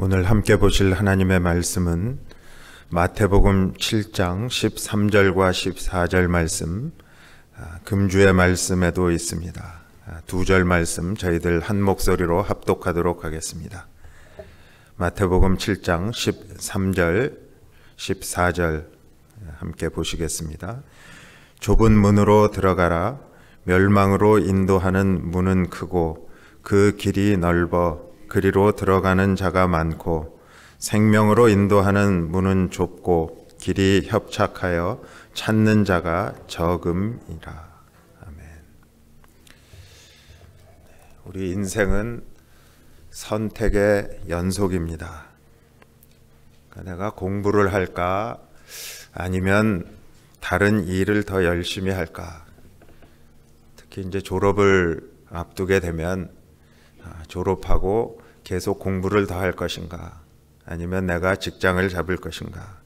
오늘 함께 보실 하나님의 말씀은 마태복음 7장 13절과 14절 말씀, 금주의 말씀에도 있습니다. 두 절 말씀 저희들 한 목소리로 합독하도록 하겠습니다. 마태복음 7장 13절, 14절 함께 보시겠습니다. 좁은 문으로 들어가라. 멸망으로 인도하는 문은 크고 그 길이 넓어 그리로 들어가는 자가 많고 생명으로 인도하는 문은 좁고 길이 협착하여 찾는 자가 적음이라. 아멘. 우리 인생은 선택의 연속입니다. 내가 공부를 할까 아니면 다른 일을 더 열심히 할까. 특히 이제 졸업을 앞두게 되면 졸업하고 계속 공부를 더 할 것인가 아니면 내가 직장을 잡을 것인가.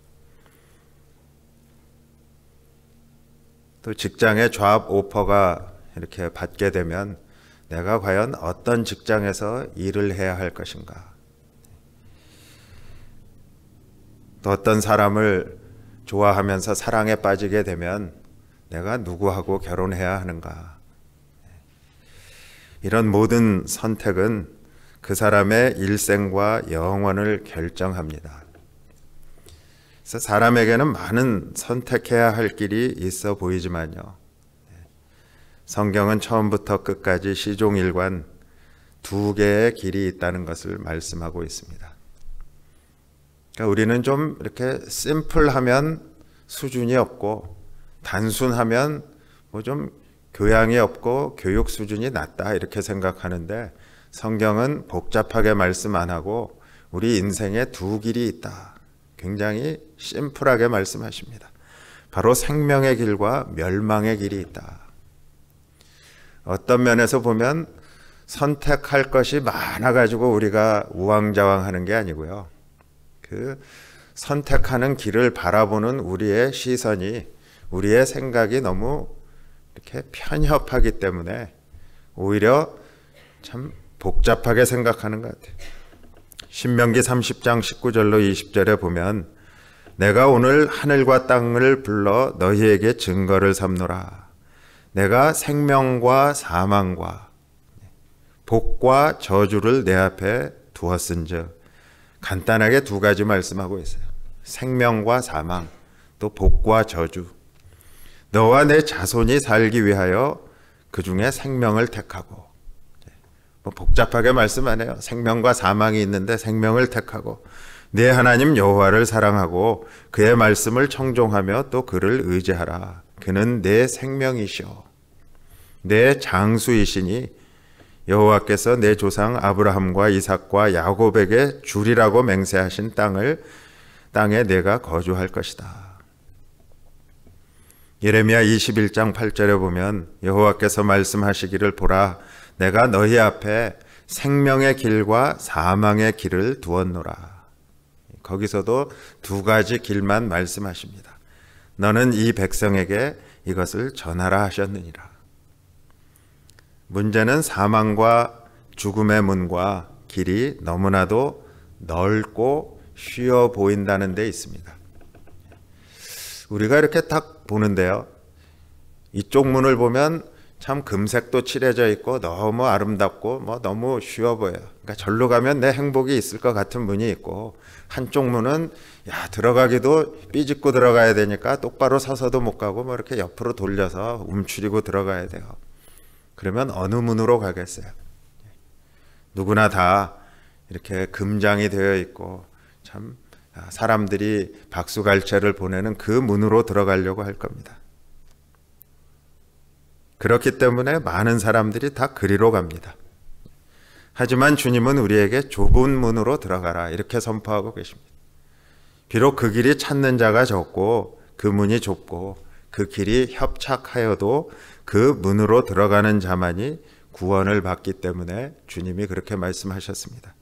또 직장에 잡 오퍼가 이렇게 받게 되면 내가 과연 어떤 직장에서 일을 해야 할 것인가. 또 어떤 사람을 좋아하면서 사랑에 빠지게 되면 내가 누구하고 결혼해야 하는가. 이런 모든 선택은 그 사람의 일생과 영원을 결정합니다. 그래서 사람에게는 많은 선택해야 할 길이 있어 보이지만요, 성경은 처음부터 끝까지 시종일관 두 개의 길이 있다는 것을 말씀하고 있습니다. 그러니까 우리는 좀 이렇게 심플하면 수준이 없고 단순하면 좀 교양이 없고 교육 수준이 낮다 이렇게 생각하는데, 성경은 복잡하게 말씀 안 하고 우리 인생에 두 길이 있다. 굉장히 심플하게 말씀하십니다. 바로 생명의 길과 멸망의 길이 있다. 어떤 면에서 보면 선택할 것이 많아가지고 우리가 우왕좌왕하는 게 아니고요. 그 선택하는 길을 바라보는 우리의 시선이, 우리의 생각이 너무 이렇게 편협하기 때문에 오히려 참 복잡하게 생각하는 것 같아요. 신명기 30장 19절로 20절에 보면 내가 오늘 하늘과 땅을 불러 너희에게 증거를 삼노라. 내가 생명과 사망과 복과 저주를 내 앞에 두었은즉. 간단하게 두 가지 말씀하고 있어요. 생명과 사망, 또 복과 저주. 너와 내 자손이 살기 위하여 그 중에 생명을 택하고. 복잡하게 말씀 안 해요. 생명과 사망이 있는데 생명을 택하고 내 하나님 여호와를 사랑하고 그의 말씀을 청종하며 또 그를 의지하라. 그는 내 생명이시오 내 장수이시니 여호와께서 내 조상 아브라함과 이삭과 야곱에게 주리라고 맹세하신 땅에 내가 거주할 것이다. 예레미야 21장 8절에 보면 여호와께서 말씀하시기를 보라, 내가 너희 앞에 생명의 길과 사망의 길을 두었노라. 거기서도 두 가지 길만 말씀하십니다. 너는 이 백성에게 이것을 전하라 하셨느니라. 문제는 사망과 죽음의 문과 길이 너무나도 넓고 쉬워 보인다는 데 있습니다. 우리가 이렇게 딱 보는데요, 이쪽 문을 보면 참 금색도 칠해져 있고 너무 아름답고 너무 쉬워 보여요. 그러니까 절로 가면 내 행복이 있을 것 같은 문이 있고, 한쪽 문은 들어가기도 삐집고 들어가야 되니까 똑바로 서서도 못 가고 이렇게 옆으로 돌려서 움츠리고 들어가야 돼요. 그러면 어느 문으로 가겠어요? 누구나 다 이렇게 금장이 되어 있고 참 사람들이 박수갈채를 보내는 그 문으로 들어가려고 할 겁니다. 그렇기 때문에 많은 사람들이 다 그리로 갑니다. 하지만 주님은 우리에게 좁은 문으로 들어가라 이렇게 선포하고 계십니다. 비록 그 길이 찾는 자가 적고 그 문이 좁고 그 길이 협착하여도 그 문으로 들어가는 자만이 구원을 받기 때문에 주님이 그렇게 말씀하셨습니다.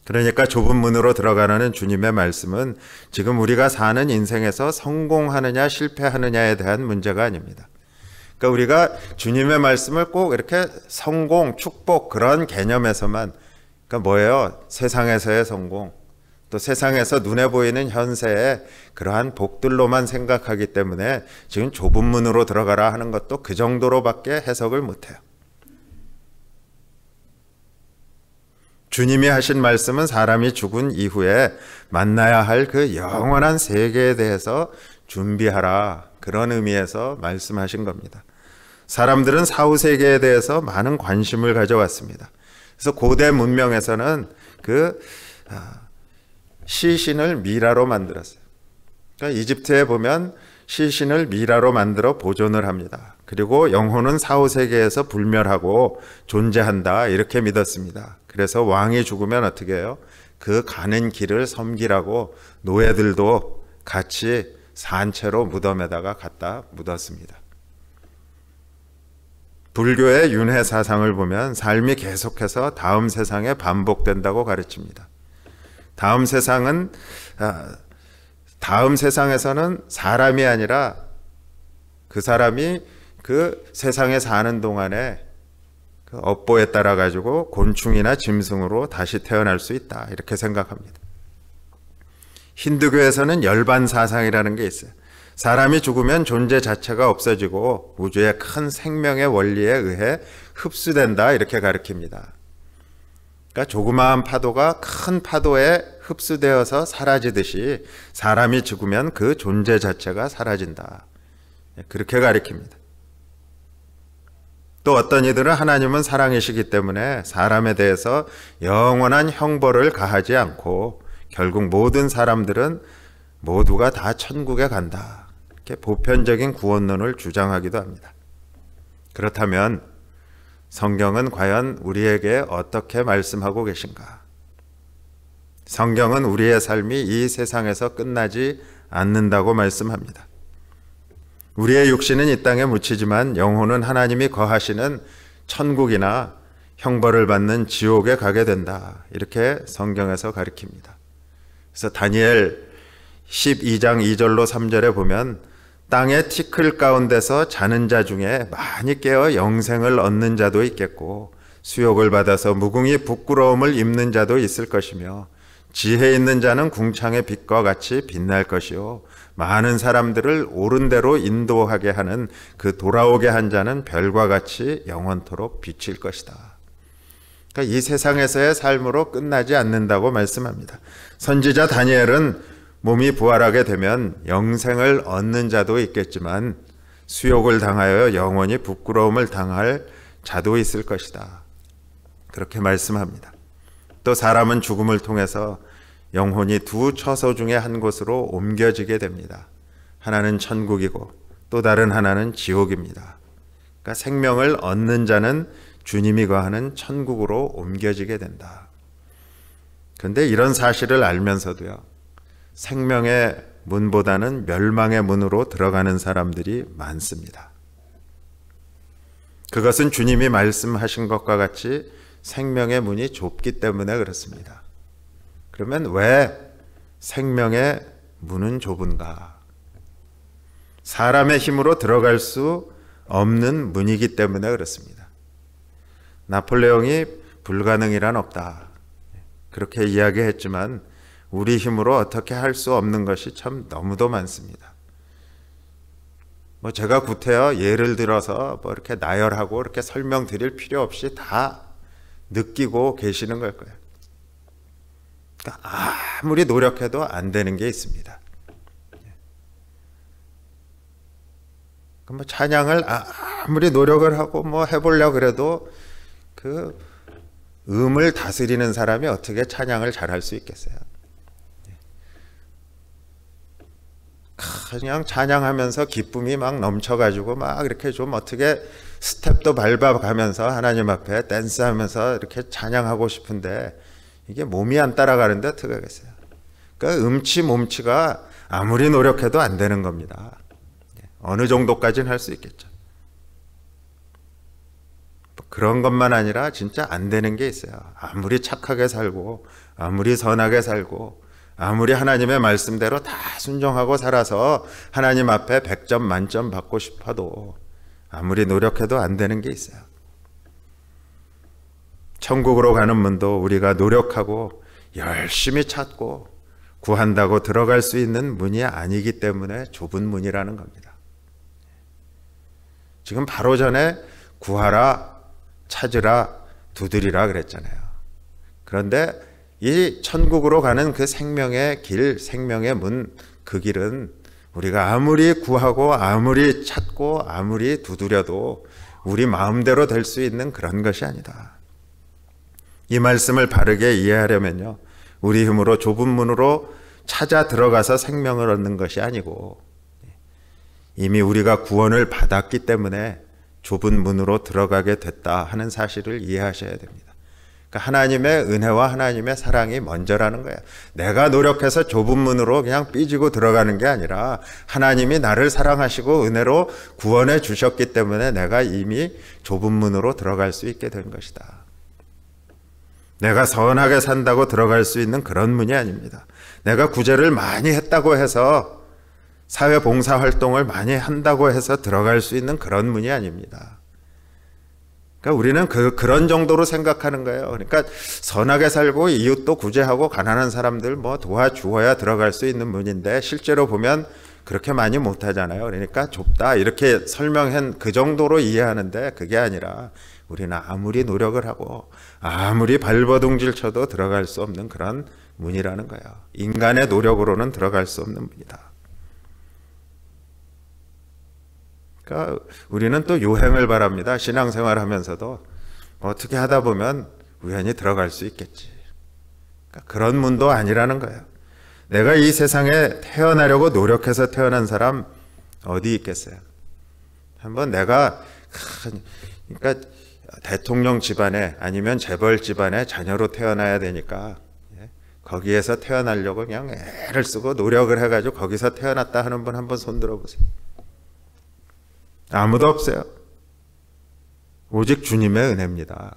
그러니까 좁은 문으로 들어가라는 주님의 말씀은 지금 우리가 사는 인생에서 성공하느냐 실패하느냐에 대한 문제가 아닙니다. 그러니까 우리가 주님의 말씀을 꼭 이렇게 성공, 축복 그런 개념에서만 그러니까 뭐예요? 세상에서의 성공, 또 세상에서 눈에 보이는 현세의 그러한 복들로만 생각하기 때문에 지금 좁은 문으로 들어가라 하는 것도 그 정도로밖에 해석을 못해요. 주님이 하신 말씀은 사람이 죽은 이후에 만나야 할 그 영원한 세계에 대해서 준비하라, 그런 의미에서 말씀하신 겁니다. 사람들은 사후세계에 대해서 많은 관심을 가져왔습니다. 그래서 고대 문명에서는 그 시신을 미라로 만들었어요. 그러니까 이집트에 보면 시신을 미라로 만들어 보존을 합니다. 그리고 영혼은 사후세계에서 불멸하고 존재한다, 이렇게 믿었습니다. 그래서 왕이 죽으면 어떻게 해요? 그 가는 길을 섬기라고 노예들도 같이 산채로 무덤에다가 갖다 묻었습니다. 불교의 윤회 사상을 보면 삶이 계속해서 다음 세상에 반복된다고 가르칩니다. 다음 세상에서는 사람이 아니라 그 사람이 그 세상에 사는 동안에 그 업보에 따라 가지고 곤충이나 짐승으로 다시 태어날 수 있다, 이렇게 생각합니다. 힌두교에서는 열반 사상이라는 게 있어요. 사람이 죽으면 존재 자체가 없어지고 우주의 큰 생명의 원리에 의해 흡수된다, 이렇게 가르칩니다. 그러니까 조그마한 파도가 큰 파도에 흡수되어서 사라지듯이 사람이 죽으면 그 존재 자체가 사라진다, 그렇게 가르칩니다. 또 어떤 이들은 하나님은 사랑이시기 때문에 사람에 대해서 영원한 형벌을 가하지 않고 결국 모든 사람들은 모두가 다 천국에 간다, 이렇게 보편적인 구원론을 주장하기도 합니다. 그렇다면 성경은 과연 우리에게 어떻게 말씀하고 계신가? 성경은 우리의 삶이 이 세상에서 끝나지 않는다고 말씀합니다. 우리의 육신은 이 땅에 묻히지만 영혼은 하나님이 거하시는 천국이나 형벌을 받는 지옥에 가게 된다, 이렇게 성경에서 가르칩니다. 그래서 다니엘 12장 2절로 3절에 보면 땅의 티끌 가운데서 자는 자 중에 많이 깨어 영생을 얻는 자도 있겠고 수욕을 받아서 무궁히 부끄러움을 입는 자도 있을 것이며 지혜 있는 자는 궁창의 빛과 같이 빛날 것이요 많은 사람들을 옳은 대로 인도하게 하는 그 돌아오게 한 자는 별과 같이 영원토록 비칠 것이다. 그러니까 이 세상에서의 삶으로 끝나지 않는다고 말씀합니다. 선지자 다니엘은 몸이 부활하게 되면 영생을 얻는 자도 있겠지만 수욕을 당하여 영원히 부끄러움을 당할 자도 있을 것이다, 그렇게 말씀합니다. 또 사람은 죽음을 통해서 영혼이 두 처소 중에 한 곳으로 옮겨지게 됩니다. 하나는 천국이고 또 다른 하나는 지옥입니다. 그러니까 생명을 얻는 자는 주님이 거하는 천국으로 옮겨지게 된다. 그런데 이런 사실을 알면서도요, 생명의 문보다는 멸망의 문으로 들어가는 사람들이 많습니다. 그것은 주님이 말씀하신 것과 같이 생명의 문이 좁기 때문에 그렇습니다. 그러면 왜 생명의 문은 좁은가? 사람의 힘으로 들어갈 수 없는 문이기 때문에 그렇습니다. 나폴레옹이 불가능이란 없다, 그렇게 이야기했지만 우리 힘으로 어떻게 할 수 없는 것이 참 너무도 많습니다. 제가 구태여 예를 들어서 이렇게 나열하고 이렇게 설명드릴 필요 없이 다 느끼고 계시는 걸 거예요. 그러니까 아무리 노력해도 안 되는 게 있습니다. 찬양을 아무리 노력을 하고 해보려고 그래도 그 음을 다스리는 사람이 어떻게 찬양을 잘할 수 있겠어요? 그냥 찬양하면서 기쁨이 막 넘쳐가지고 막 이렇게 좀 어떻게 스텝도 밟아가면서 하나님 앞에 댄스하면서 이렇게 찬양하고 싶은데 이게 몸이 안 따라가는데 어떻게 하겠어요? 그러니까 음치 몸치가 아무리 노력해도 안 되는 겁니다. 어느 정도까지는 할 수 있겠죠. 그런 것만 아니라 진짜 안 되는 게 있어요. 아무리 착하게 살고 아무리 선하게 살고 아무리 하나님의 말씀대로 다 순종하고 살아서 하나님 앞에 100점 만점 받고 싶어도 아무리 노력해도 안 되는 게 있어요. 천국으로 가는 문도 우리가 노력하고 열심히 찾고 구한다고 들어갈 수 있는 문이 아니기 때문에 좁은 문이라는 겁니다. 지금 바로 전에 구하라, 찾으라, 두드리라 그랬잖아요. 그런데 이 천국으로 가는 그 생명의 길, 생명의 문, 그 길은 우리가 아무리 구하고 아무리 찾고 아무리 두드려도 우리 마음대로 될 수 있는 그런 것이 아니다. 이 말씀을 바르게 이해하려면요, 우리 힘으로 좁은 문으로 찾아 들어가서 생명을 얻는 것이 아니고 이미 우리가 구원을 받았기 때문에 좁은 문으로 들어가게 됐다 하는 사실을 이해하셔야 됩니다. 그러니까 하나님의 은혜와 하나님의 사랑이 먼저라는 거예요. 내가 노력해서 좁은 문으로 그냥 삐지고 들어가는 게 아니라 하나님이 나를 사랑하시고 은혜로 구원해 주셨기 때문에 내가 이미 좁은 문으로 들어갈 수 있게 된 것이다. 내가 선하게 산다고 들어갈 수 있는 그런 문이 아닙니다. 내가 구제를 많이 했다고 해서 사회 봉사 활동을 많이 한다고 해서 들어갈 수 있는 그런 문이 아닙니다. 그러니까 우리는 그런 정도로 생각하는 거예요. 그러니까 선하게 살고 이웃도 구제하고 가난한 사람들 뭐 도와주어야 들어갈 수 있는 문인데 실제로 보면 그렇게 많이 못하잖아요. 그러니까 좁다 이렇게 설명한 그 정도로 이해하는데 그게 아니라 우리는 아무리 노력을 하고 아무리 발버둥질 쳐도 들어갈 수 없는 그런 문이라는 거예요. 인간의 노력으로는 들어갈 수 없는 문이다. 그러니까 우리는 또 요행을 바랍니다. 신앙생활 하면서도 어떻게 하다 보면 우연히 들어갈 수 있겠지. 그러니까 그런 문도 아니라는 거예요. 내가 이 세상에 태어나려고 노력해서 태어난 사람 어디 있겠어요? 한번 내가 그러니까 대통령 집안에 아니면 재벌 집안의 자녀로 태어나야 되니까 거기에서 태어나려고 그냥 애를 쓰고 노력을 해가지고 거기서 태어났다 하는 분 한번 손 들어보세요. 아무도 없어요. 오직 주님의 은혜입니다.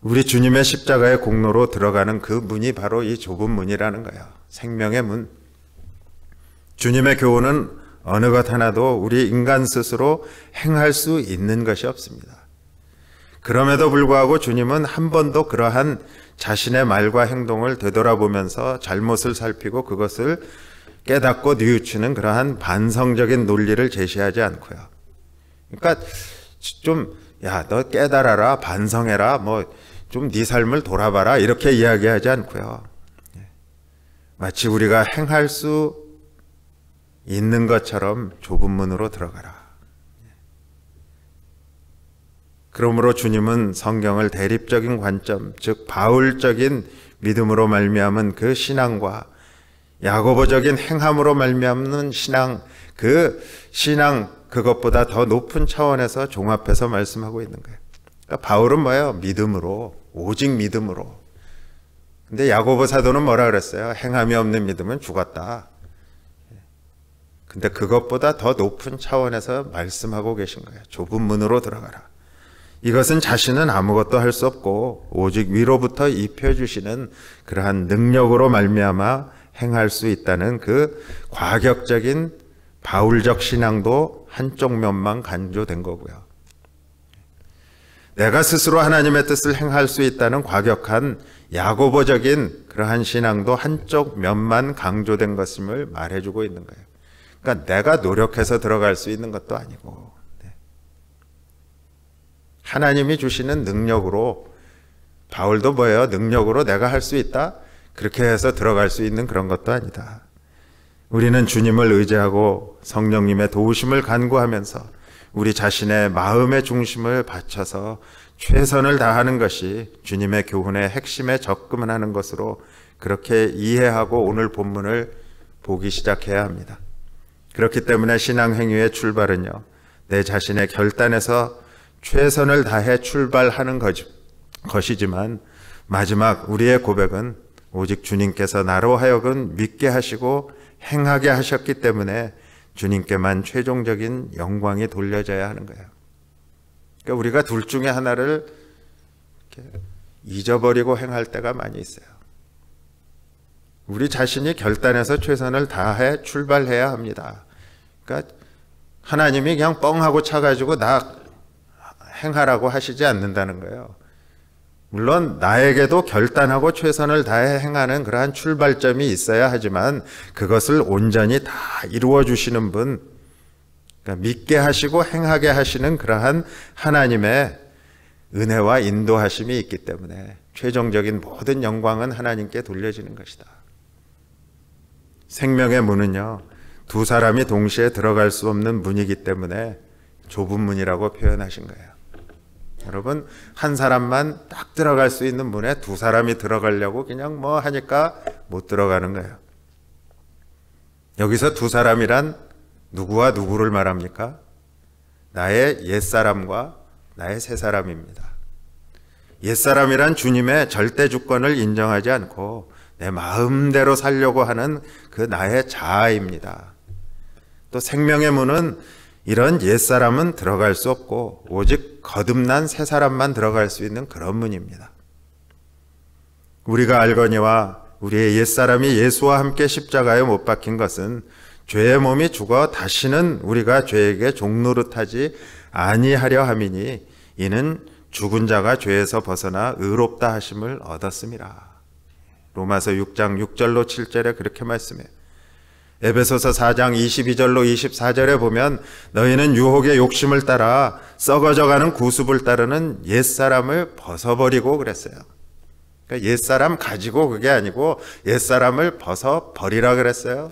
우리 주님의 십자가의 공로로 들어가는 그 문이 바로 이 좁은 문이라는 거예요. 생명의 문. 주님의 교훈은 어느 것 하나도 우리 인간 스스로 행할 수 있는 것이 없습니다. 그럼에도 불구하고 주님은 한 번도 그러한 자신의 말과 행동을 되돌아보면서 잘못을 살피고 그것을 깨닫고 뉘우치는 그러한 반성적인 논리를 제시하지 않고요. 그러니까 좀 야, 너 깨달아라, 반성해라, 뭐 좀 네 삶을 돌아봐라 이렇게 이야기하지 않고요. 마치 우리가 행할 수 있는 것처럼 좁은 문으로 들어가라. 그러므로 주님은 성경을 대립적인 관점, 즉 바울적인 믿음으로 말미암은 그 신앙과 야고보적인 행함으로 말미암는 신앙, 그 신앙 그것보다 더 높은 차원에서 종합해서 말씀하고 있는 거예요. 그러니까 바울은 뭐예요? 믿음으로, 오직 믿음으로. 근데 야고보 사도는 뭐라 그랬어요? 행함이 없는 믿음은 죽었다. 근데 그것보다 더 높은 차원에서 말씀하고 계신 거예요. 좁은 문으로 들어가라. 이것은 자신은 아무것도 할 수 없고 오직 위로부터 입혀주시는 그러한 능력으로 말미암아 행할 수 있다는 그 과격적인 바울적 신앙도 한쪽 면만 강조된 거고요. 내가 스스로 하나님의 뜻을 행할 수 있다는 과격한 야고보적인 그러한 신앙도 한쪽 면만 강조된 것임을 말해주고 있는 거예요. 그러니까 내가 노력해서 들어갈 수 있는 것도 아니고 하나님이 주시는 능력으로, 바울도 뭐예요? 능력으로 내가 할 수 있다? 그렇게 해서 들어갈 수 있는 그런 것도 아니다. 우리는 주님을 의지하고 성령님의 도우심을 간구하면서 우리 자신의 마음의 중심을 바쳐서 최선을 다하는 것이 주님의 교훈의 핵심에 접근하는 것으로 그렇게 이해하고 오늘 본문을 보기 시작해야 합니다. 그렇기 때문에 신앙행위의 출발은요, 내 자신의 결단에서 최선을 다해 출발하는 것이지만 마지막 우리의 고백은 오직 주님께서 나로 하여금 믿게 하시고 행하게 하셨기 때문에 주님께만 최종적인 영광이 돌려져야 하는 거예요. 그러니까 우리가 둘 중에 하나를 이렇게 잊어버리고 행할 때가 많이 있어요. 우리 자신이 결단해서 최선을 다해 출발해야 합니다. 그러니까 하나님이 그냥 뻥하고 차가지고 나 행하라고 하시지 않는다는 거예요. 물론 나에게도 결단하고 최선을 다해 행하는 그러한 출발점이 있어야 하지만 그것을 온전히 다 이루어 주시는 분, 그러니까 믿게 하시고 행하게 하시는 그러한 하나님의 은혜와 인도하심이 있기 때문에 최종적인 모든 영광은 하나님께 돌려지는 것이다. 생명의 문은요, 두 사람이 동시에 들어갈 수 없는 문이기 때문에 좁은 문이라고 표현하신 거예요. 여러분, 한 사람만 딱 들어갈 수 있는 문에 두 사람이 들어가려고 그냥 뭐 하니까 못 들어가는 거예요. 여기서 두 사람이란 누구와 누구를 말합니까? 나의 옛사람과 나의 새사람입니다. 옛사람이란 주님의 절대 주권을 인정하지 않고 내 마음대로 살려고 하는 그 나의 자아입니다. 또 생명의 문은 이런 옛사람은 들어갈 수 없고 오직 거듭난 새사람만 들어갈 수 있는 그런 문입니다. 우리가 알거니와 우리의 옛사람이 예수와 함께 십자가에 못 박힌 것은 죄의 몸이 죽어 다시는 우리가 죄에게 종노릇하지 아니하려 함이니 이는 죽은 자가 죄에서 벗어나 의롭다 하심을 얻었음이라. 로마서 6장 6절로 7절에 그렇게 말씀해요. 에베소서 4장 22절로 24절에 보면 너희는 유혹의 욕심을 따라 썩어져가는 구습을 따르는 옛사람을 벗어버리고 그랬어요. 그러니까 옛사람 가지고 그게 아니고 옛사람을 벗어버리라 그랬어요.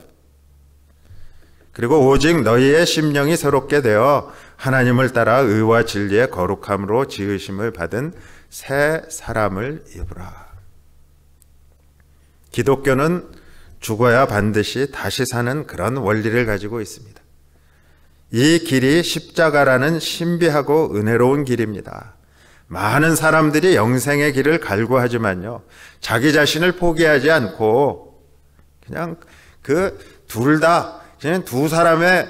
그리고 오직 너희의 심령이 새롭게 되어 하나님을 따라 의와 진리의 거룩함으로 지으심을 받은 새 사람을 입으라. 기독교는 죽어야 반드시 다시 사는 그런 원리를 가지고 있습니다. 이 길이 십자가라는 신비하고 은혜로운 길입니다. 많은 사람들이 영생의 길을 갈구하지만요, 자기 자신을 포기하지 않고 그냥 그 둘 다 그냥 두 사람의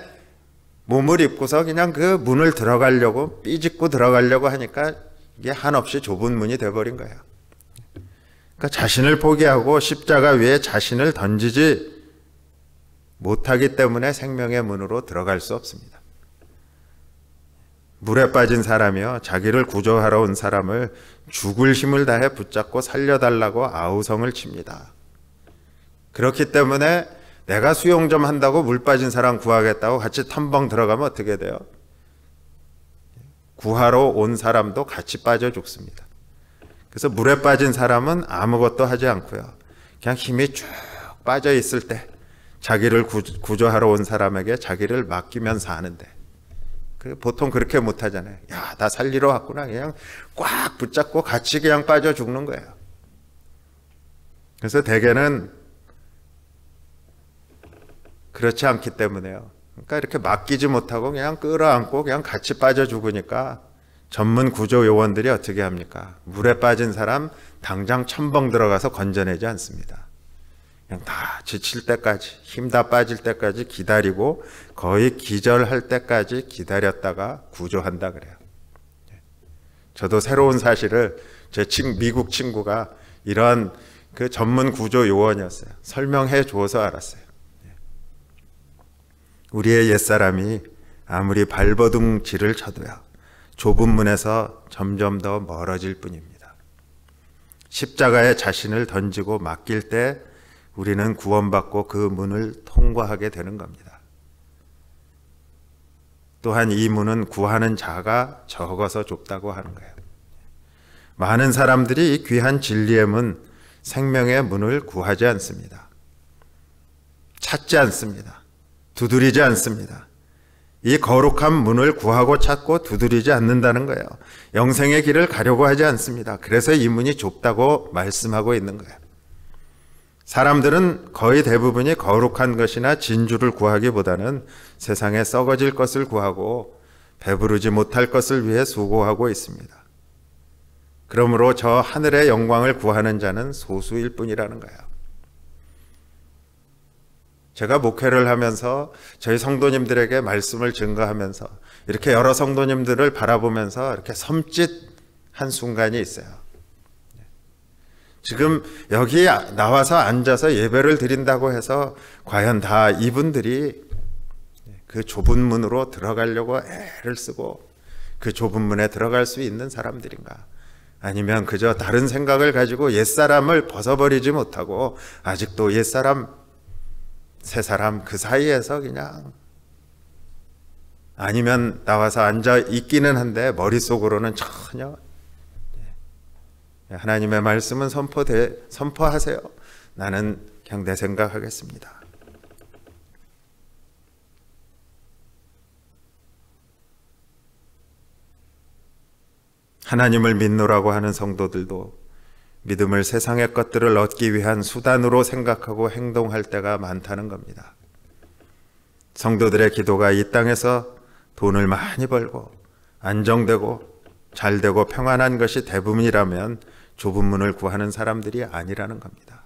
몸을 입고서 그냥 그 문을 들어가려고 삐짓고 들어가려고 하니까 이게 한없이 좁은 문이 돼버린 거예요. 그러니까 자신을 포기하고 십자가 위에 자신을 던지지 못하기 때문에 생명의 문으로 들어갈 수 없습니다. 물에 빠진 사람이요, 자기를 구조하러 온 사람을 죽을 힘을 다해 붙잡고 살려달라고 아우성을 칩니다. 그렇기 때문에 내가 수영 좀 한다고 물 빠진 사람 구하겠다고 같이 탐방 들어가면 어떻게 돼요? 구하러 온 사람도 같이 빠져 죽습니다. 그래서 물에 빠진 사람은 아무것도 하지 않고요, 그냥 힘이 쭉 빠져 있을 때 자기를 구조하러 온 사람에게 자기를 맡기면 사는데, 보통 그렇게 못하잖아요. 야, 나 살리러 왔구나. 그냥 꽉 붙잡고 같이 그냥 빠져 죽는 거예요. 그래서 대개는 그렇지 않기 때문에요. 그러니까 이렇게 맡기지 못하고 그냥 끌어안고 그냥 같이 빠져 죽으니까 전문 구조 요원들이 어떻게 합니까? 물에 빠진 사람 당장 첨벙 들어가서 건져내지 않습니다. 그냥 다 지칠 때까지, 힘 다 빠질 때까지 기다리고 거의 기절할 때까지 기다렸다가 구조한다 그래요. 저도 새로운 사실을 제 미국 친구가 이런 그 전문 구조 요원이었어요. 설명해 줘서 알았어요. 우리의 옛사람이 아무리 발버둥질을 쳐도요, 좁은 문에서 점점 더 멀어질 뿐입니다. 십자가에 자신을 던지고 맡길 때 우리는 구원받고 그 문을 통과하게 되는 겁니다. 또한 이 문은 구하는 자가 적어서 좁다고 하는 거예요. 많은 사람들이 이 귀한 진리의 문, 생명의 문을 구하지 않습니다. 찾지 않습니다. 두드리지 않습니다. 이 거룩한 문을 구하고 찾고 두드리지 않는다는 거예요. 영생의 길을 가려고 하지 않습니다. 그래서 이 문이 좁다고 말씀하고 있는 거예요. 사람들은 거의 대부분이 거룩한 것이나 진주를 구하기보다는 세상에 썩어질 것을 구하고 배부르지 못할 것을 위해 수고하고 있습니다. 그러므로 저 하늘의 영광을 구하는 자는 소수일 뿐이라는 거예요. 제가 목회를 하면서 저희 성도님들에게 말씀을 증거하면서 이렇게 여러 성도님들을 바라보면서 이렇게 섬찟한 순간이 있어요. 지금 여기 나와서 앉아서 예배를 드린다고 해서 과연 다 이분들이 그 좁은 문으로 들어가려고 애를 쓰고 그 좁은 문에 들어갈 수 있는 사람들인가? 아니면 그저 다른 생각을 가지고 옛사람을 벗어버리지 못하고 아직도 옛사람, 새사람 그 사이에서 그냥, 아니면 나와서 앉아 있기는 한데 머릿속으로는 전혀 하나님의 말씀은 선포하세요. 나는 그냥 내 생각하겠습니다. 하나님을 믿노라고 하는 성도들도 믿음을 세상의 것들을 얻기 위한 수단으로 생각하고 행동할 때가 많다는 겁니다. 성도들의 기도가 이 땅에서 돈을 많이 벌고 안정되고 잘되고 평안한 것이 대부분이라면 좁은 문을 구하는 사람들이 아니라는 겁니다.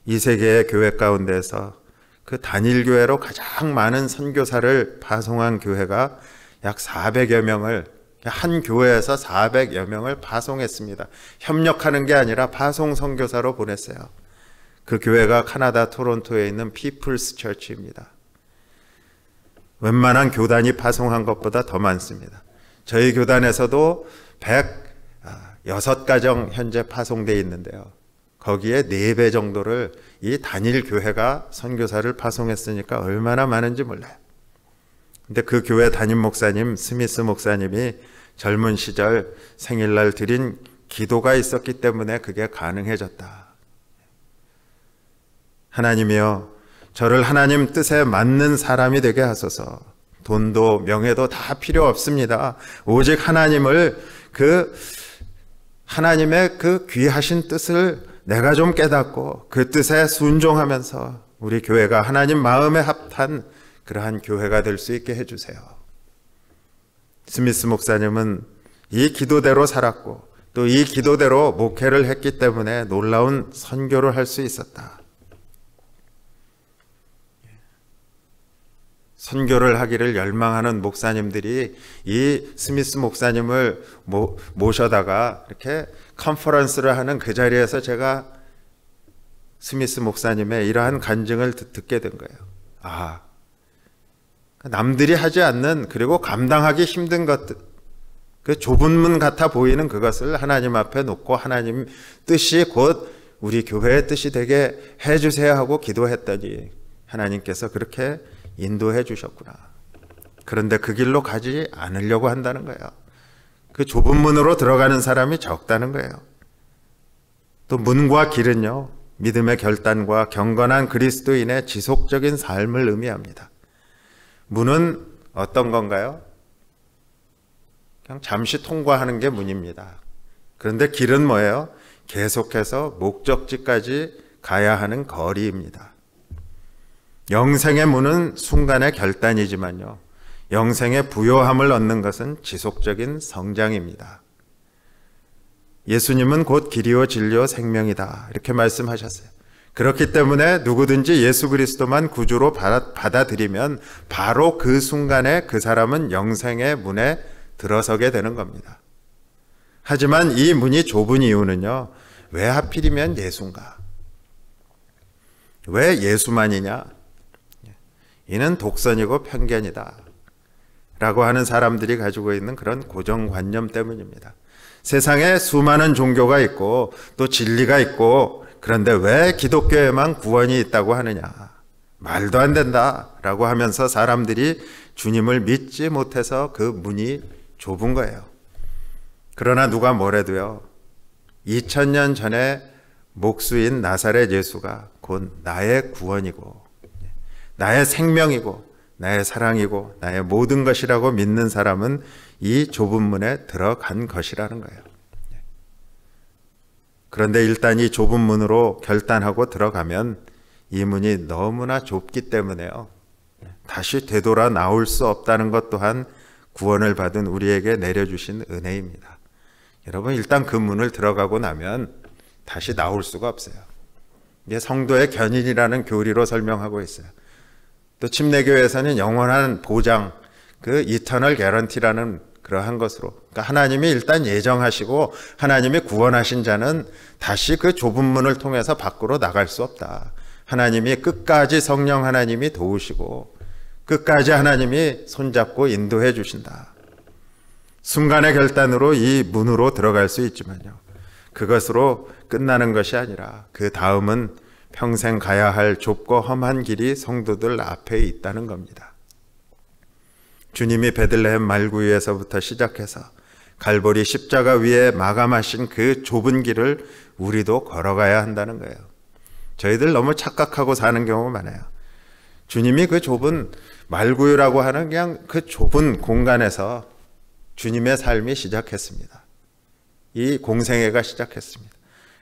이 세계의 교회 가운데서 그 단일교회로 가장 많은 선교사를 파송한 교회가 약 400여 명을, 한 교회에서 400여 명을 파송했습니다. 협력하는 게 아니라 파송 선교사로 보냈어요. 그 교회가 카나다 토론토에 있는 피플스 처치입니다. 웬만한 교단이 파송한 것보다 더 많습니다. 저희 교단에서도 106가정 현재 파송되어 있는데요. 거기에 4배 정도를 이 단일 교회가 선교사를 파송했으니까 얼마나 많은지 몰라요. 근데 그 교회 담임 목사님, 스미스 목사님이 젊은 시절 생일날 드린 기도가 있었기 때문에 그게 가능해졌다. 하나님이여, 저를 하나님 뜻에 맞는 사람이 되게 하소서. 돈도 명예도 다 필요 없습니다. 오직 하나님의 그 귀하신 뜻을 내가 좀 깨닫고 그 뜻에 순종하면서 우리 교회가 하나님 마음에 합한 그러한 교회가 될 수 있게 해주세요. 스미스 목사님은 이 기도대로 살았고 또 이 기도대로 목회를 했기 때문에 놀라운 선교를 할 수 있었다. 선교를 하기를 열망하는 목사님들이 이 스미스 목사님을 모셔다가 이렇게 컨퍼런스를 하는 그 자리에서 제가 스미스 목사님의 이러한 간증을 듣게 된 거예요. 남들이 하지 않는, 그리고 감당하기 힘든 것들, 그 좁은 문 같아 보이는 그것을 하나님 앞에 놓고 하나님 뜻이 곧 우리 교회의 뜻이 되게 해주세요 하고 기도했더니 하나님께서 그렇게 인도해 주셨구나. 그런데 그 길로 가지 않으려고 한다는 거예요. 그 좁은 문으로 들어가는 사람이 적다는 거예요. 또 문과 길은요, 믿음의 결단과 경건한 그리스도인의 지속적인 삶을 의미합니다. 문은 어떤 건가요? 그냥 잠시 통과하는 게 문입니다. 그런데 길은 뭐예요? 계속해서 목적지까지 가야 하는 거리입니다. 영생의 문은 순간의 결단이지만요, 영생의 부요함을 얻는 것은 지속적인 성장입니다. 예수님은 곧 길이요 진리요 생명이다, 이렇게 말씀하셨어요. 그렇기 때문에 누구든지 예수 그리스도만 구주로 받아들이면 바로 그 순간에 그 사람은 영생의 문에 들어서게 되는 겁니다. 하지만 이 문이 좁은 이유는요, 왜 하필이면 예수인가? 왜 예수만이냐? 이는 독선이고 편견이다 라고 하는 사람들이 가지고 있는 그런 고정관념 때문입니다. 세상에 수많은 종교가 있고 또 진리가 있고, 그런데 왜 기독교에만 구원이 있다고 하느냐? 말도 안 된다 라고 하면서 사람들이 주님을 믿지 못해서 그 문이 좁은 거예요. 그러나 누가 뭐래도요, 2000년 전에 목수인 나사렛 예수가 곧 나의 구원이고 나의 생명이고 나의 사랑이고 나의 모든 것이라고 믿는 사람은 이 좁은 문에 들어간 것이라는 거예요. 그런데 일단 이 좁은 문으로 결단하고 들어가면 이 문이 너무나 좁기 때문에요, 다시 되돌아 나올 수 없다는 것 또한 구원을 받은 우리에게 내려주신 은혜입니다. 여러분, 일단 그 문을 들어가고 나면 다시 나올 수가 없어요. 이게 성도의 견인이라는 교리로 설명하고 있어요. 또 침례교회에서는 영원한 보장, 그 이터널 개런티라는 그러한 것으로, 그러니까 하나님이 일단 예정하시고 하나님이 구원하신 자는 다시 그 좁은 문을 통해서 밖으로 나갈 수 없다. 하나님이 끝까지 성령 하나님이 도우시고 끝까지 하나님이 손잡고 인도해 주신다. 순간의 결단으로 이 문으로 들어갈 수 있지만요, 그것으로 끝나는 것이 아니라 그 다음은 평생 가야 할 좁고 험한 길이 성도들 앞에 있다는 겁니다. 주님이 베들레헴 말구유에서부터 시작해서 갈보리 십자가 위에 마감하신 그 좁은 길을 우리도 걸어가야 한다는 거예요. 저희들 너무 착각하고 사는 경우가 많아요. 주님이 그 좁은 말구유라고 하는 그냥 그 좁은 공간에서 주님의 삶이 시작했습니다. 이 공생애가 시작했습니다.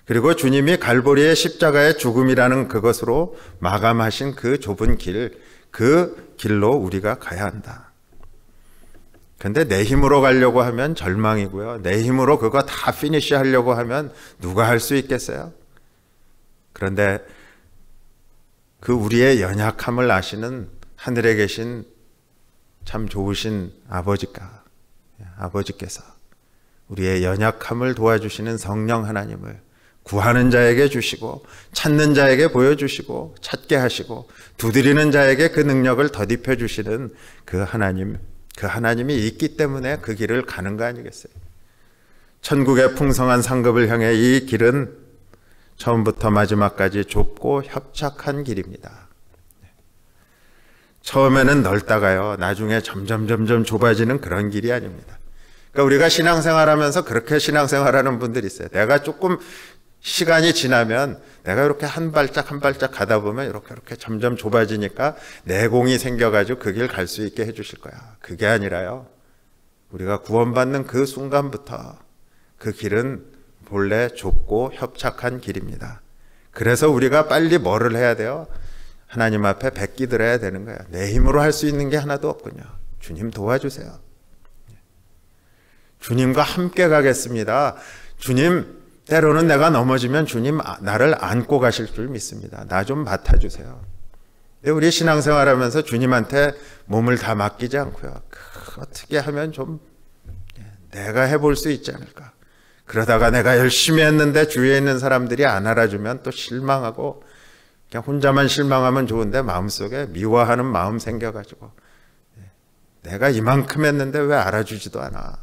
그리고 주님이 갈보리의 십자가의 죽음이라는 그것으로 마감하신 그 좁은 길, 그 길로 우리가 가야 한다. 근데 내 힘으로 가려고 하면 절망이고요. 내 힘으로 그거 다 피니시 하려고 하면 누가 할 수 있겠어요? 그런데 그 우리의 연약함을 아시는 하늘에 계신 참 좋으신 아버지께서 우리의 연약함을 도와주시는 성령 하나님을 구하는 자에게 주시고 찾는 자에게 보여주시고 찾게 하시고 두드리는 자에게 그 능력을 더딥혀 주시는 그 하나님이 있기 때문에 그 길을 가는 거 아니겠어요? 천국의 풍성한 상급을 향해 이 길은 처음부터 마지막까지 좁고 협착한 길입니다. 처음에는 넓다가요, 나중에 점점 좁아지는 그런 길이 아닙니다. 그러니까 우리가 신앙생활하면서 그렇게 신앙생활하는 분들이 있어요. 내가 조금 시간이 지나면 내가 이렇게 한 발짝 가다 보면 이렇게 점점 좁아지니까 내공이 생겨가지고 그 길 갈 수 있게 해주실 거야. 그게 아니라요, 우리가 구원받는 그 순간부터 그 길은 본래 좁고 협착한 길입니다. 그래서 우리가 빨리 뭐를 해야 돼요? 하나님 앞에 뱉기 들어야 되는 거야. 내 힘으로 할 수 있는 게 하나도 없군요. 주님 도와주세요. 주님과 함께 가겠습니다. 주님, 때로는 내가 넘어지면 주님 나를 안고 가실 줄 믿습니다. 나 좀 맡아주세요. 우리 신앙생활하면서 주님한테 몸을 다 맡기지 않고요, 어떻게 하면 좀 내가 해볼 수 있지 않을까. 그러다가 내가 열심히 했는데 주위에 있는 사람들이 안 알아주면 또 실망하고, 그냥 혼자만 실망하면 좋은데 마음속에 미워하는 마음 생겨가지고 내가 이만큼 했는데 왜 알아주지도 않아.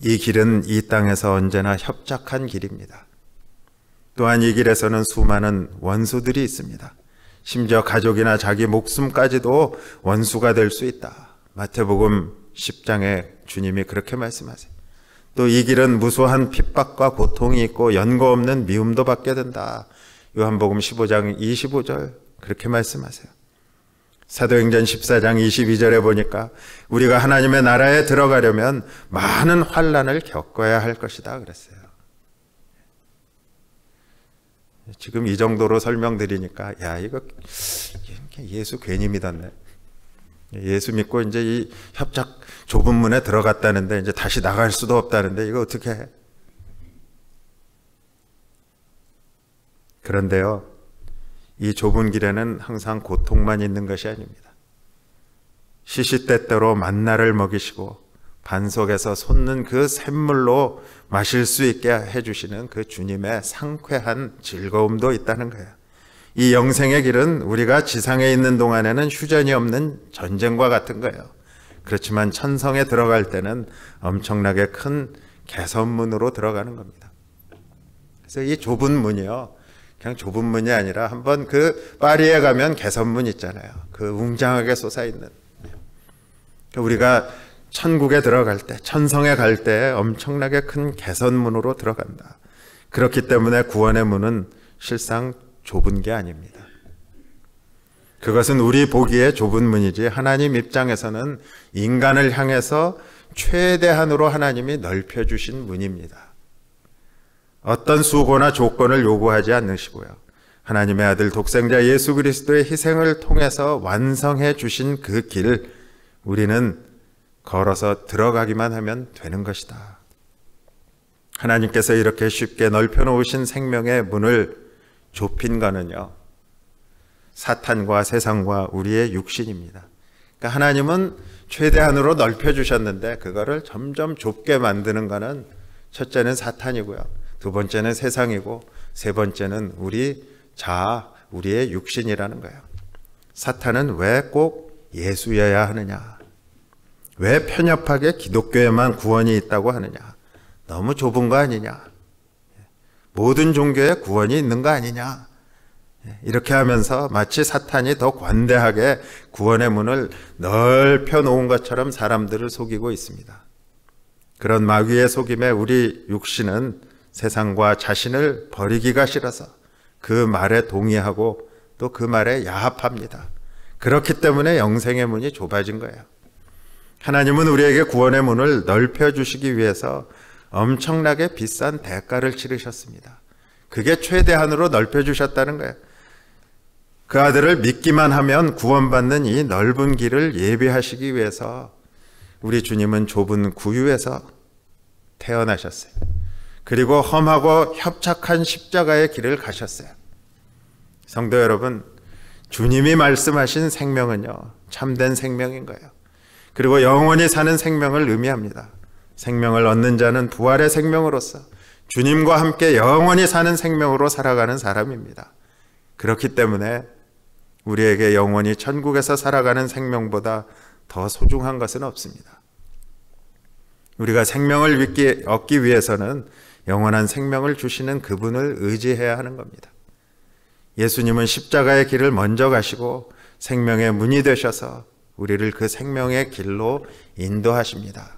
이 길은 이 땅에서 언제나 협착한 길입니다. 또한 이 길에서는 수많은 원수들이 있습니다. 심지어 가족이나 자기 목숨까지도 원수가 될 수 있다. 마태복음 10장에 주님이 그렇게 말씀하세요. 또 이 길은 무수한 핍박과 고통이 있고 연고 없는 미움도 받게 된다. 요한복음 15장 25절 그렇게 말씀하세요. 사도행전 14장 22절에 보니까 우리가 하나님의 나라에 들어가려면 많은 환난을 겪어야 할 것이다 그랬어요. 지금 이 정도로 설명드리니까 이거 예수 괜히 믿었네. 예수 믿고 이제 이 협착 좁은 문에 들어갔다는데 이제 다시 나갈 수도 없다는데 이거 어떻게 해? 그런데요, 이 좁은 길에는 항상 고통만 있는 것이 아닙니다. 시시때때로 만나를 먹이시고 반석에서 솟는 그 샘물로 마실 수 있게 해주시는 그 주님의 상쾌한 즐거움도 있다는 거예요. 이 영생의 길은 우리가 지상에 있는 동안에는 휴전이 없는 전쟁과 같은 거예요. 그렇지만 천성에 들어갈 때는 엄청나게 큰 개선문으로 들어가는 겁니다. 그래서 이 좁은 문이요, 그냥 좁은 문이 아니라 한번 그 파리에 가면 개선문 있잖아요. 그 웅장하게 솟아있는. 우리가 천국에 들어갈 때, 천성에 갈 때 엄청나게 큰 개선문으로 들어간다. 그렇기 때문에 구원의 문은 실상 좁은 게 아닙니다. 그것은 우리 보기에 좁은 문이지 하나님 입장에서는 인간을 향해서 최대한으로 하나님이 넓혀주신 문입니다. 어떤 수고나 조건을 요구하지 않으시고요, 하나님의 아들 독생자 예수 그리스도의 희생을 통해서 완성해 주신 그 길, 우리는 걸어서 들어가기만 하면 되는 것이다. 하나님께서 이렇게 쉽게 넓혀놓으신 생명의 문을 좁힌 거는요, 사탄과 세상과 우리의 육신입니다. 그러니까 하나님은 최대한으로 넓혀주셨는데 그거를 점점 좁게 만드는 거는 첫째는 사탄이고요, 두 번째는 세상이고, 세 번째는 우리 자아, 우리의 육신이라는 거예요. 사탄은 왜 꼭 예수여야 하느냐? 왜 편협하게 기독교에만 구원이 있다고 하느냐? 너무 좁은 거 아니냐? 모든 종교에 구원이 있는 거 아니냐? 이렇게 하면서 마치 사탄이 더 관대하게 구원의 문을 넓혀 놓은 것처럼 사람들을 속이고 있습니다. 그런 마귀의 속임에 우리 육신은 세상과 자신을 버리기가 싫어서 그 말에 동의하고 또 그 말에 야합합니다. 그렇기 때문에 영생의 문이 좁아진 거예요. 하나님은 우리에게 구원의 문을 넓혀주시기 위해서 엄청나게 비싼 대가를 치르셨습니다. 그게 최대한으로 넓혀주셨다는 거예요. 그 아들을 믿기만 하면 구원받는 이 넓은 길을 예비하시기 위해서 우리 주님은 좁은 구유에서 태어나셨어요. 그리고 험하고 협착한 십자가의 길을 가셨어요. 성도 여러분, 주님이 말씀하신 생명은요, 참된 생명인 거예요. 그리고 영원히 사는 생명을 의미합니다. 생명을 얻는 자는 부활의 생명으로서 주님과 함께 영원히 사는 생명으로 살아가는 사람입니다. 그렇기 때문에 우리에게 영원히 천국에서 살아가는 생명보다 더 소중한 것은 없습니다. 우리가 생명을 얻기 위해서는 영원한 생명을 주시는 그분을 의지해야 하는 겁니다. 예수님은 십자가의 길을 먼저 가시고 생명의 문이 되셔서 우리를 그 생명의 길로 인도하십니다.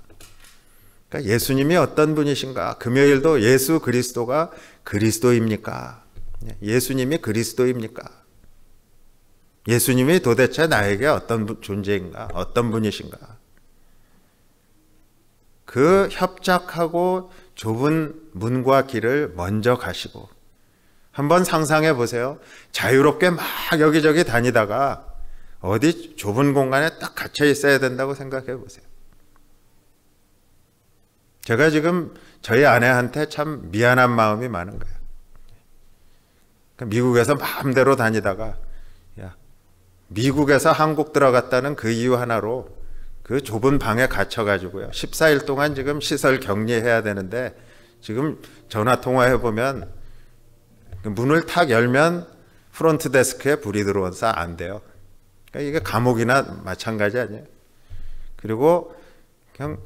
그러니까 예수님이 어떤 분이신가? 금요일도 예수 그리스도가 그리스도입니까? 예수님이 그리스도입니까? 예수님이 도대체 나에게 어떤 존재인가? 어떤 분이신가? 그 협착하고 좁은 문과 길을 먼저 가시고, 한번 상상해 보세요. 자유롭게 막 여기저기 다니다가 어디 좁은 공간에 딱 갇혀 있어야 된다고 생각해 보세요. 제가 지금 저희 아내한테 참 미안한 마음이 많은 거예요. 미국에서 마음대로 다니다가 미국에서 한국 들어갔다는 그 이유 하나로 그 좁은 방에 갇혀가지고요. 14일 동안 지금 시설 격리해야 되는데, 지금 전화 통화해보면 문을 탁 열면 프론트 데스크에 불이 들어와서 안 돼요. 그러니까 이게 감옥이나 마찬가지 아니에요. 그리고 그냥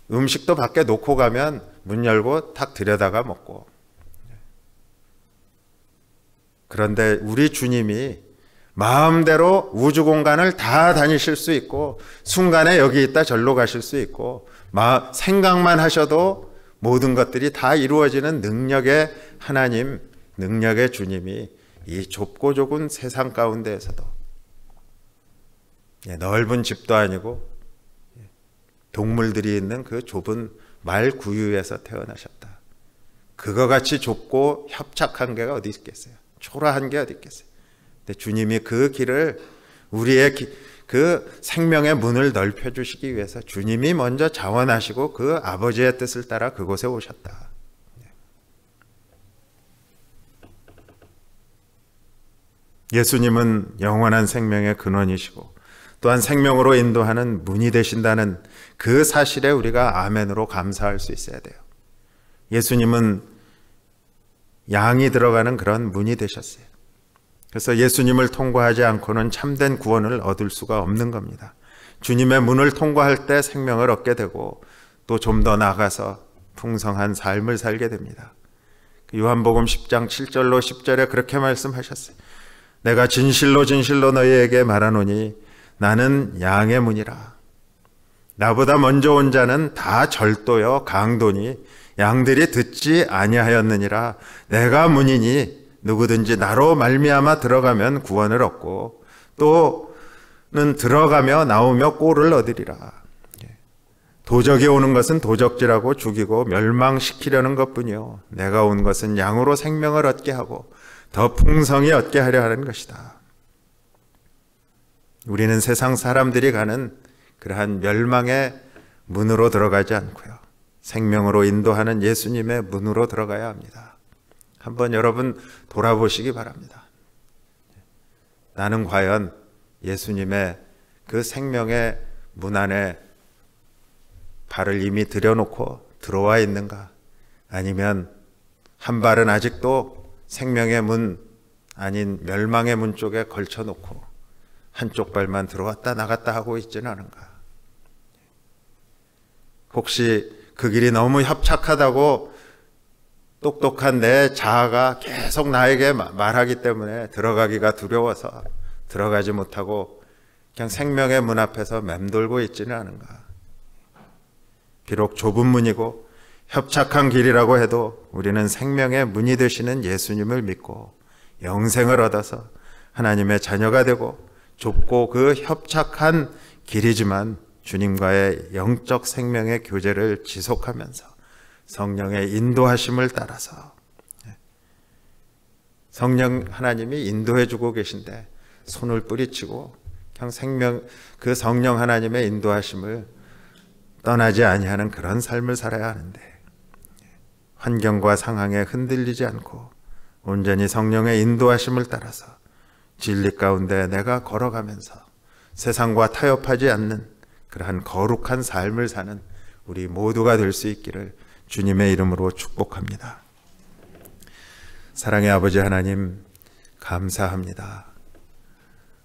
음식도 밖에 놓고 가면 문 열고 탁 들여다가 먹고. 그런데 우리 주님이 마음대로 우주 공간을 다 다니실 수 있고, 순간에 여기 있다 절로 가실 수 있고, 생각만 하셔도 모든 것들이 다 이루어지는 능력의 하나님, 능력의 주님이 이 좁고 좁은 세상 가운데에서도 넓은 집도 아니고 동물들이 있는 그 좁은 말 구유에서 태어나셨다. 그거 같이 좁고 협착한 게 어디 있겠어요? 초라한 게 어디 있겠어요? 근데 주님이 그 길을, 우리의 그 생명의 문을 넓혀주시기 위해서 주님이 먼저 자원하시고 그 아버지의 뜻을 따라 그곳에 오셨다. 예수님은 영원한 생명의 근원이시고 또한 생명으로 인도하는 문이 되신다는 그 사실에 우리가 아멘으로 감사할 수 있어야 돼요. 예수님은 양이 들어가는 그런 문이 되셨어요. 그래서 예수님을 통과하지 않고는 참된 구원을 얻을 수가 없는 겁니다. 주님의 문을 통과할 때 생명을 얻게 되고 또 좀 더 나아가서 풍성한 삶을 살게 됩니다. 요한복음 10장 7절로 10절에 그렇게 말씀하셨어요. 내가 진실로 진실로 너희에게 말하노니 나는 양의 문이라. 나보다 먼저 온 자는 다 절도요 강도니 양들이 듣지 아니하였느니라. 내가 문이니 누구든지 나로 말미암아 들어가면 구원을 얻고 또는 들어가며 나오며 꼴을 얻으리라. 도적이 오는 것은 도적질하고 죽이고 멸망시키려는 것뿐이요 내가 온 것은 양으로 생명을 얻게 하고 더 풍성히 얻게 하려 하는 것이다. 우리는 세상 사람들이 가는 그러한 멸망의 문으로 들어가지 않고요 생명으로 인도하는 예수님의 문으로 들어가야 합니다. 한번 여러분 돌아보시기 바랍니다. 나는 과연 예수님의 그 생명의 문 안에 발을 이미 들여놓고 들어와 있는가? 아니면 한 발은 아직도 생명의 문 아닌 멸망의 문 쪽에 걸쳐놓고 한쪽 발만 들어왔다 나갔다 하고 있지는 않은가? 혹시 그 길이 너무 협착하다고 똑똑한 내 자아가 계속 나에게 말하기 때문에 들어가기가 두려워서 들어가지 못하고 그냥 생명의 문 앞에서 맴돌고 있지는 않은가? 비록 좁은 문이고 협착한 길이라고 해도 우리는 생명의 문이 되시는 예수님을 믿고 영생을 얻어서 하나님의 자녀가 되고 좁고 그 협착한 길이지만 주님과의 영적 생명의 교제를 지속하면서 성령의 인도하심을 따라서 성령 하나님이 인도해 주고 계신데 손을 뿌리치고 그냥 그 성령 하나님의 인도하심을 떠나지 아니하는 그런 삶을 살아야 하는데 환경과 상황에 흔들리지 않고 온전히 성령의 인도하심을 따라서 진리 가운데 내가 걸어가면서 세상과 타협하지 않는 그러한 거룩한 삶을 사는 우리 모두가 될 수 있기를 주님의 이름으로 축복합니다. 사랑의 아버지 하나님, 감사합니다.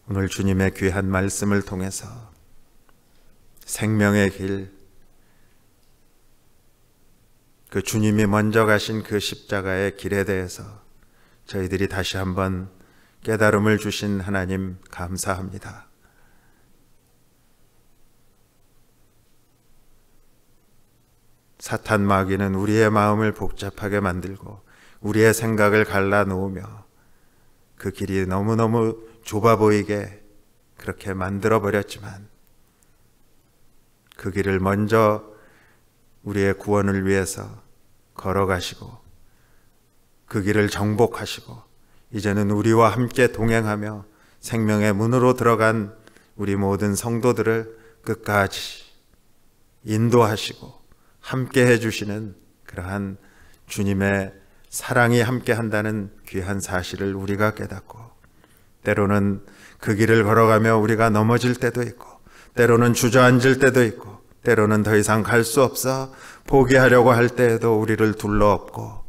오늘 주님의 귀한 말씀을 통해서 생명의 길, 그 주님이 먼저 가신 그 십자가의 길에 대해서 저희들이 다시 한번 깨달음을 주신 하나님 감사합니다. 사탄 마귀는 우리의 마음을 복잡하게 만들고 우리의 생각을 갈라놓으며 그 길이 너무너무 좁아 보이게 그렇게 만들어 버렸지만 그 길을 먼저 우리의 구원을 위해서 걸어가시고 그 길을 정복하시고 이제는 우리와 함께 동행하며 생명의 문으로 들어간 우리 모든 성도들을 끝까지 인도하시고 함께 해주시는 그러한 주님의 사랑이 함께 한다는 귀한 사실을 우리가 깨닫고 때로는 그 길을 걸어가며 우리가 넘어질 때도 있고 때로는 주저앉을 때도 있고 때로는 더 이상 갈 수 없어 포기하려고 할 때에도 우리를 둘러엎고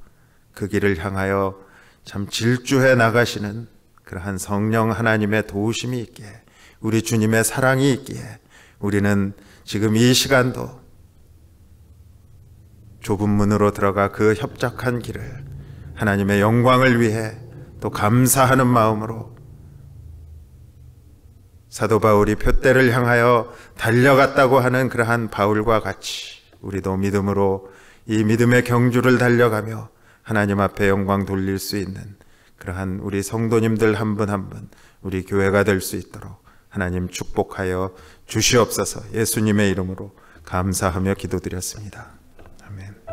그 길을 향하여 참 질주해 나가시는 그러한 성령 하나님의 도우심이 있기에 우리 주님의 사랑이 있기에 우리는 지금 이 시간도 좁은 문으로 들어가 그 협착한 길을 하나님의 영광을 위해 또 감사하는 마음으로 사도 바울이 푯대를 향하여 달려갔다고 하는 그러한 바울과 같이 우리도 믿음으로 이 믿음의 경주를 달려가며 하나님 앞에 영광 돌릴 수 있는 그러한 우리 성도님들 한 분 한 분 우리 교회가 될 수 있도록 하나님 축복하여 주시옵소서. 예수님의 이름으로 감사하며 기도드렸습니다. 아멘.